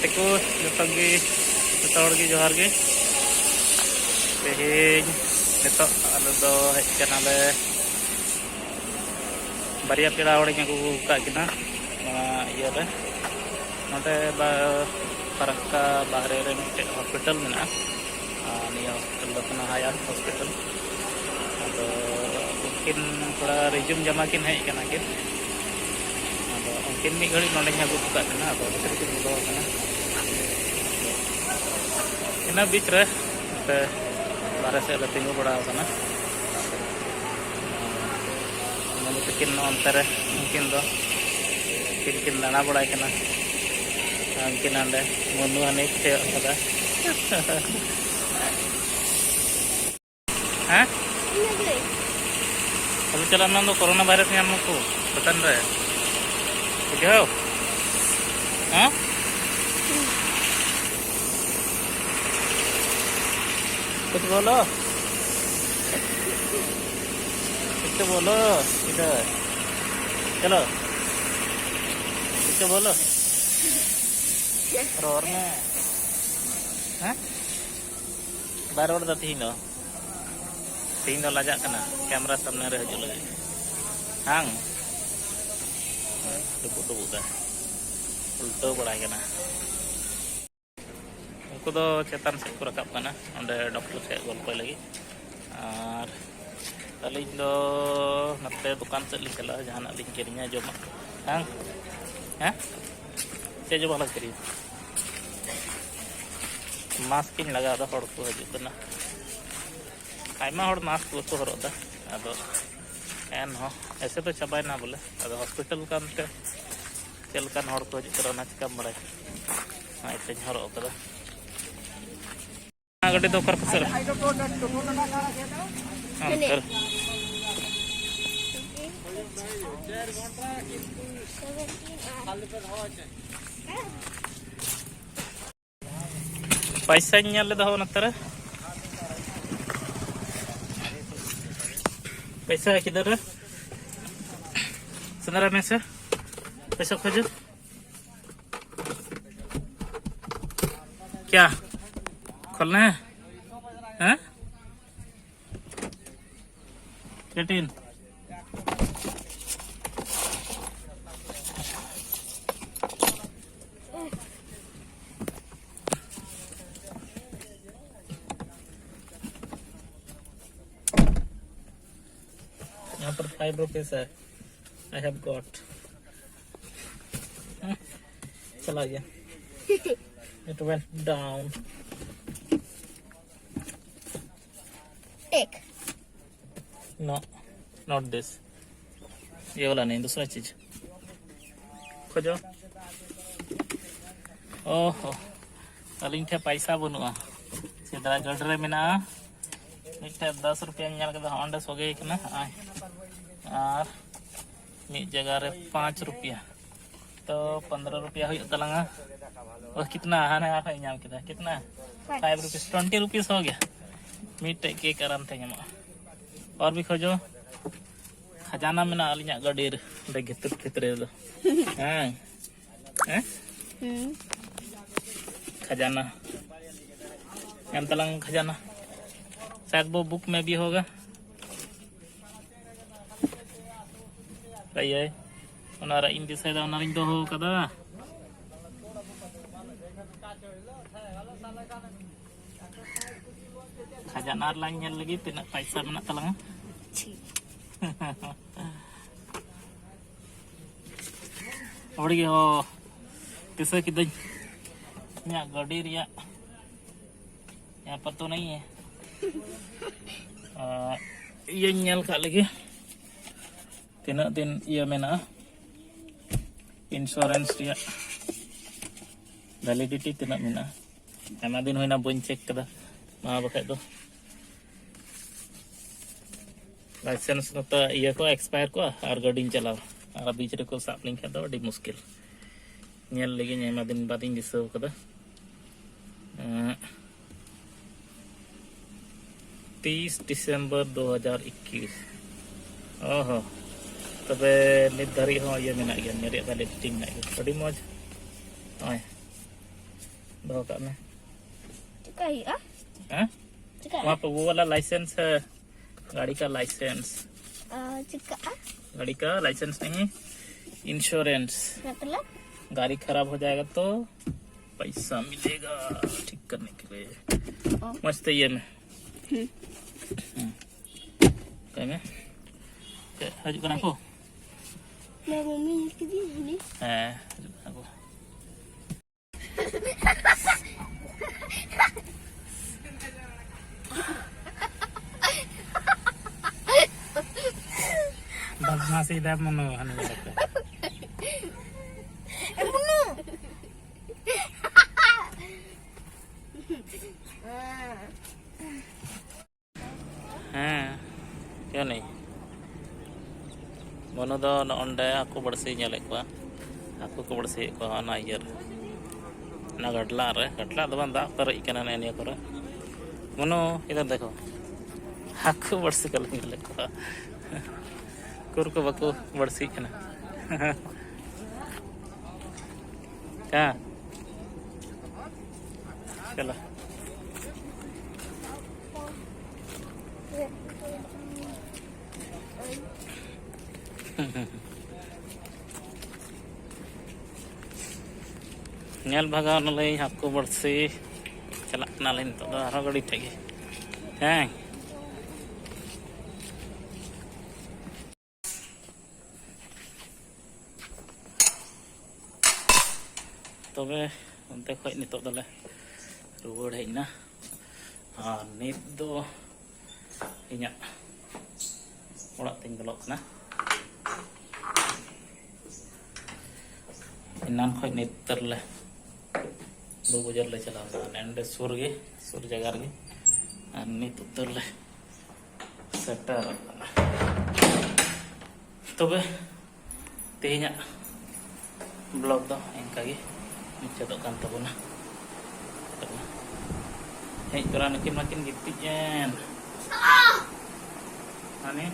गाते को जोहार गे तेहें नितो आलो दो हेज कनाले बारिया पेड़ा हड़िंग अगू किना इया रे नोटे फरक्का बाहरे रे मिटे हॉस्पिटल मेना निया हॉस्पिटल दो कना हाया हॉस्पिटल अदो उनकिन थोड़ा रिज्यूम जमा किन हेज कना किन अदो उनकिन मी घड़ी नोडे अगू किना अदो भीतर किन दो कना ina बीच रे बारे से तिंगु बड़ा कना मनु तकिन अंतरे उनकिन दो किन दाना बड़ा कना उनकिन अंडे मनु अने चे कदा हाँ अब चलाना तो कोरोना वायरस नाम को बतन रे बुझाओ हाँ कुछ बोलो इधर चलो कुछ बोलो और में हाँ बार बार तीन दो लाजा कना कैमरा सामने रह जो लगे हाँ डुबू दा उल्टो बड़ा कना उनको दो चेतन से को रकाब कना अंडे डॉक्टर से गल्प लगी और अलिंग दो नते दुकान से लिंग चला जहां अलिंग किरिंगा जो हाँ हाँ से जो वाला करी मास्क किन लगा दो हड़ को हजू कना आयमा हड़ मास्क को हरदा अदो एन हो ऐसे तो चबाय ना बोले अदो हॉस्पिटल कानते चलकान हड़ को हजू करना चिकम बड़े आइते हरो कदा गड्डी दो कर सर पैसा ले दो नतर पैसा किधर है सुंदर में से पैसा खोजो क्या खोलना है हाँ 18 यहाँ पर 5 रुपीज है आई हैव गॉट चला गया इट वेंट डाउन एक नो नॉट दिस ये वाला नहीं दूसरा चीज खोजो ओहो अलिंग ठे पैसा बनुआ सीधा गडरे मेना मिठे 10 रुपया नल के अंडे सोगे कना और मी जगह रे 5 रुपया तो 15 रुपया हो तलंगा और कितना हाने आखा नाम कितना कितना 5 रुपीस 20 रुपीस हो गया मीटे केक आराम थे और भी खोजो खजाना में ना अलिया गडीर भितर हाँ खजाना एम तलंग खजाना शायद वो बुक में भी होगा कई है उनारा इन दिशा दा उनारिन दो हो कदा खजाना लाइन लगी तीना पैसा मेना तलंगा और ये हो किसे किधर यहाँ गाड़ी रिया यहाँ पर तो नहीं है ये nyal का लगे तीना दिन ये मेना इंश्योरेंस रिया वैलिडिटी तीना मेना ऐमा दिन होइना बन चेक कदा मा बखै दो लाइसेंस नता ये को एक्सपायर को और गाड़ी चलाओ और बीच रे को साप लिंक दो अडी मुश्किल नेल लगे ऐमा दिन बाद इन दिसो कदा 30 दिसंबर 2021 ओहो तबे नित धारी हो ये मेना गया मेरे वैलिडिटी में अडी मौज ओय दोहो काग में चिका हुआ हैं चिका वहाँ पे वो वाला लाइसेंस है, गाड़ी का लाइसेंस, चिका गाड़ी का लाइसेंस नहीं, इंश्योरेंस। मतलब गाड़ी खराब हो जाएगा तो पैसा मिलेगा ठीक करने के लिए। मस्त है ये में क्या में हजू कना को मैं मम्मी लिख दी है हजू कना को बदमाशी दा मनो हने लगता हाँ क्यों नहीं मनो दो नोंडे हाकु बड़सी नेले को हाकु को बड़सी को ना इयर ना गडला दो बंदा पर इकना ने निया करे मनो इधर देखो हाकु बड़सी कल नेले को कुर को बको बड़सी कना क्या चलो नेल भागा नलई हाकु बड़सी चला नाले तो आरो गाड़ी ठेगे हैं तबे उनते खय नितो दले रुवाड़ हेजना और नित दो इᱧᱟᱹᱜ ᱚᱲᱟᱜ ᱛᱤᱧ ᱵᱚᱞᱚᱜ ᱠᱟᱱᱟ ᱤᱱᱟᱱ ᱠᱷᱚᱡ ᱱᱤᱛ ᱛᱟᱨᱞᱮ 2 बजे ले चला एंडे सुर जगह रे और नित उतर ले सेटर तबे तेहना ब्लॉग दो इनका गे मुचाद कान तबना हेज तोरा नकिन गिप्तिजेन हाने